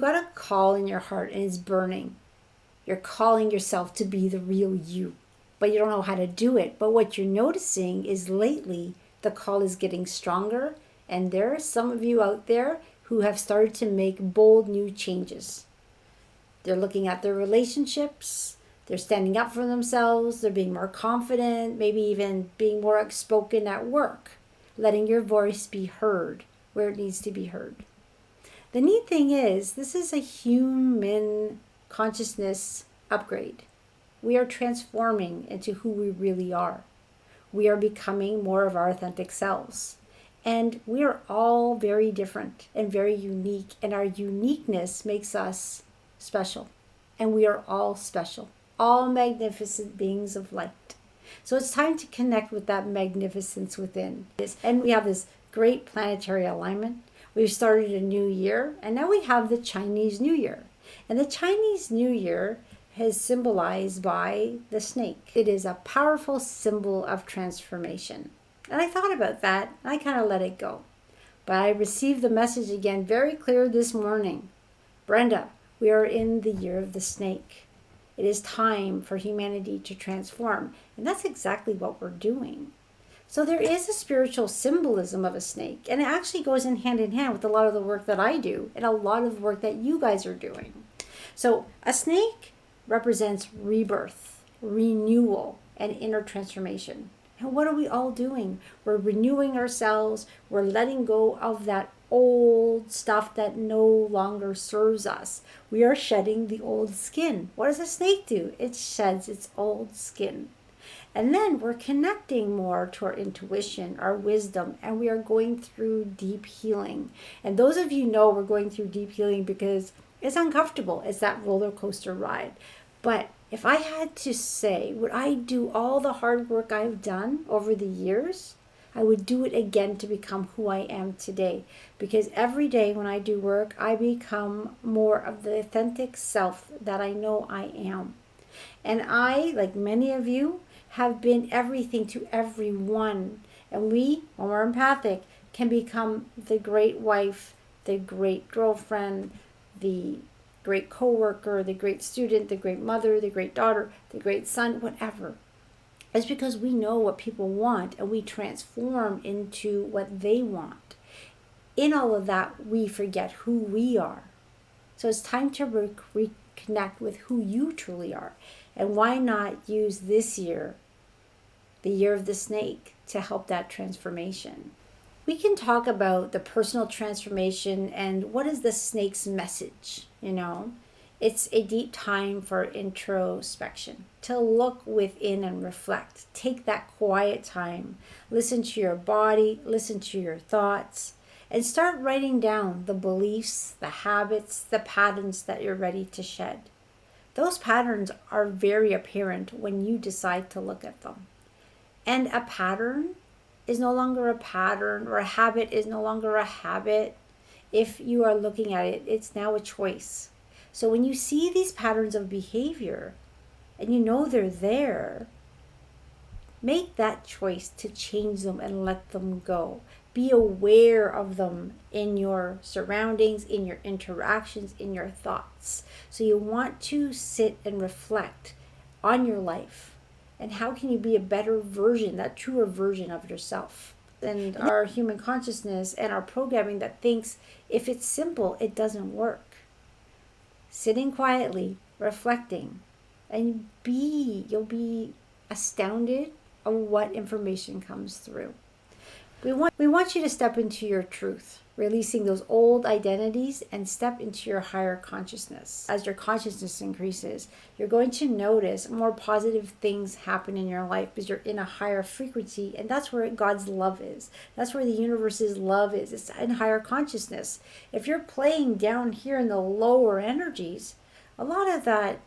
got a call in your heart and it's burning. You're calling yourself to be the real you, but you don't know how to do it. But what you're noticing is lately the call is getting stronger, and there are some of you out there who have started to make bold new changes. They're looking at their relationships, they're standing up for themselves, they're being more confident, maybe even being more outspoken at work, letting your voice be heard where it needs to be heard. The neat thing is, this is a human consciousness upgrade. We are transforming into who we really are. We are becoming more of our authentic selves. And we are all very different and very unique, and our uniqueness makes us special. And we are all special, all magnificent beings of light. So it's time to connect with that magnificence within. And we have this great planetary alignment. We've started a new year, and now we have the Chinese New Year. And the Chinese New Year is symbolized by the snake. It is a powerful symbol of transformation. And I thought about that, and I kind of let it go. But I received the message again very clear this morning. Brenda, we are in the year of the snake. It is time for humanity to transform. And that's exactly what we're doing. So there is a spiritual symbolism of a snake, and it actually goes in hand with a lot of the work that I do and a lot of work that you guys are doing. So a snake represents rebirth, renewal, and inner transformation. And what are we all doing? We're renewing ourselves. We're letting go of that old stuff that no longer serves us. We are shedding the old skin. What does a snake do? It sheds its old skin. And then we're connecting more to our intuition, our wisdom, and we are going through deep healing. And those of you know we're going through deep healing because it's uncomfortable. It's that roller coaster ride. But if I had to say, would I do all the hard work I've done over the years? I would do it again to become who I am today. Because every day when I do work, I become more of the authentic self that I know I am. And I, like many of you, have been everything to everyone. And we, when we're empathic, can become the great wife, the great girlfriend, the great co-worker, the great student, the great mother, the great daughter, the great son, whatever. It's because we know what people want and we transform into what they want. In all of that, we forget who we are. So it's time to reconnect with who you truly are. And why not use this year, the year of the snake, to help that transformation? We can talk about the personal transformation and what is the snake's message, It's a deep time for introspection, to look within and reflect. Take that quiet time. Listen to your body, listen to your thoughts, and start writing down the beliefs, the habits, the patterns that you're ready to shed. Those patterns are very apparent when you decide to look at them. And a pattern is no longer a pattern, or a habit is no longer a habit. If you are looking at it, it's now a choice. So when you see these patterns of behavior and you know they're there, make that choice to change them and let them go. Be aware of them in your surroundings, in your interactions, in your thoughts. So you want to sit and reflect on your life. And how can you be a better version, that truer version of yourself? And our human consciousness and our programming that thinks if it's simple, it doesn't work. Sitting quietly, reflecting, and you'll be astounded of what information comes through. We want you to step into your truth, releasing those old identities and step into your higher consciousness. As your consciousness increases, you're going to notice more positive things happen in your life because you're in a higher frequency, and that's where God's love is. That's where the universe's love is. It's in higher consciousness. If you're playing down here in the lower energies, a lot of that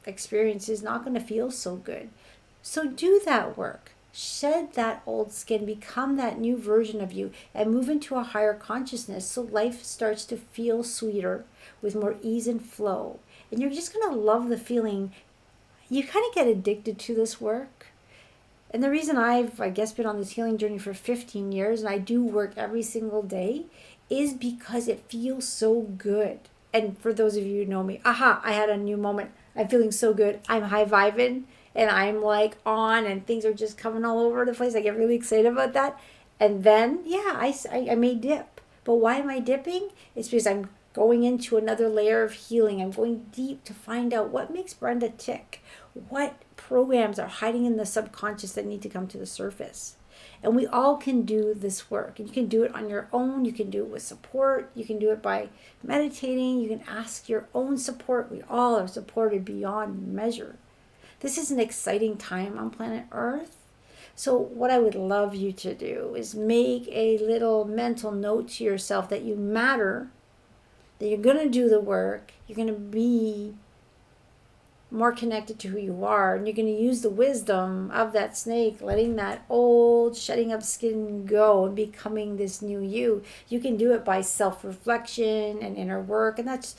experience is not going to feel so good. So do that work. Shed that old skin, become that new version of you, and move into a higher consciousness so life starts to feel sweeter with more ease and flow. And you're just going to love the feeling. You kind of get addicted to this work. And the reason I've, been on this healing journey for 15 years and I do work every single day is because it feels so good. And for those of you who know me, aha, I had a new moment. I'm feeling so good. I'm high vibing and I'm like on and things are just coming all over the place. I get really excited about that. And then, yeah, I may dip. But why am I dipping? It's because I'm going into another layer of healing. I'm going deep to find out what makes Brenda tick. What programs are hiding in the subconscious that need to come to the surface. And we all can do this work. And you can do it on your own. You can do it with support. You can do it by meditating. You can ask your own support. We all are supported beyond measure. This is an exciting time on planet Earth. So what I would love you to do is make a little mental note to yourself that you matter, that you're going to do the work, you're going to be more connected to who you are, and you're going to use the wisdom of that snake, letting that old shedding of skin go and becoming this new you. You can do it by self-reflection and inner work, and that's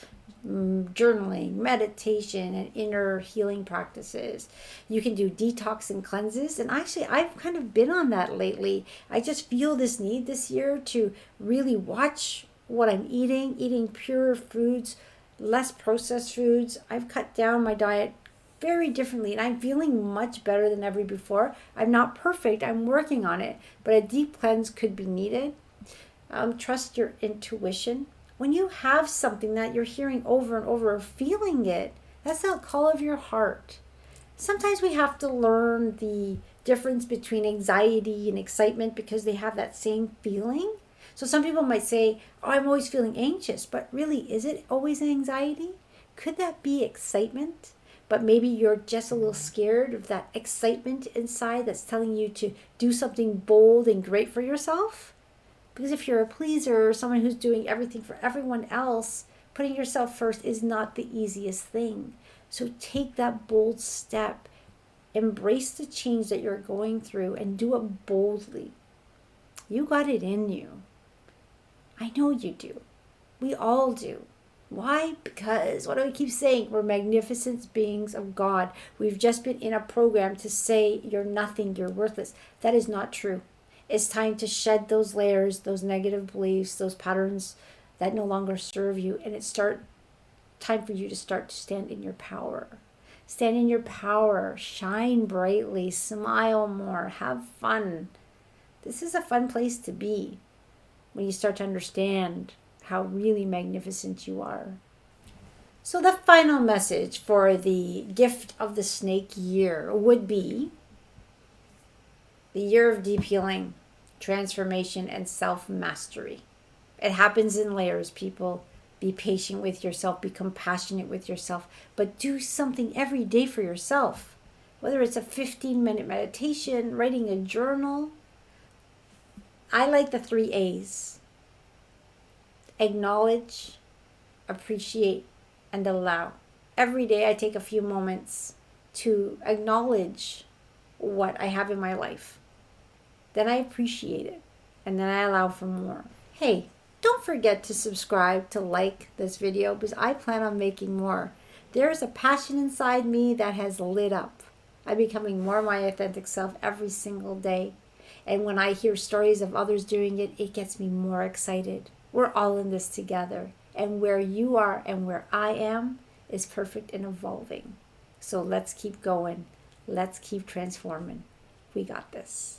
journaling, meditation, and inner healing practices. You can do detox and cleanses, and actually I've kind of been on that lately. I just feel this need this year to really watch what I'm eating pure foods, less processed foods. I've cut down my diet very differently and I'm feeling much better than ever before. I'm not perfect, I'm working on it, but a deep cleanse could be needed. Trust your intuition. When you have something that you're hearing over and over, or feeling it, that's that call of your heart. Sometimes we have to learn the difference between anxiety and excitement because they have that same feeling. So some people might say, oh, I'm always feeling anxious, but really, is it always anxiety? Could that be excitement? But maybe you're just a little scared of that excitement inside that's telling you to do something bold and great for yourself. Because if you're a pleaser or someone who's doing everything for everyone else, putting yourself first is not the easiest thing. So take that bold step. Embrace the change that you're going through and do it boldly. You got it in you. I know you do. We all do. Why? Because, what do I keep saying? We're magnificent beings of God. We've just been in a program to say you're nothing, you're worthless. That is not true. It's time to shed those layers, those negative beliefs, those patterns that no longer serve you. And it's time for you to start to stand in your power. Stand in your power. Shine brightly. Smile more. Have fun. This is a fun place to be when you start to understand how really magnificent you are. So the final message for the gift of the snake year would be the year of deep healing, transformation, and self-mastery. It happens in layers, people. Be patient with yourself. Be compassionate with yourself. But do something every day for yourself. Whether it's a 15-minute meditation, writing a journal. I like the 3 A's. Acknowledge, appreciate, and allow. Every day I take a few moments to acknowledge what I have in my life. Then I appreciate it. And then I allow for more. Hey, don't forget to subscribe, to like this video, because I plan on making more. There's a passion inside me that has lit up. I'm becoming more my authentic self every single day. And when I hear stories of others doing it, it gets me more excited. We're all in this together. And where you are and where I am is perfect and evolving. So let's keep going. Let's keep transforming. We got this.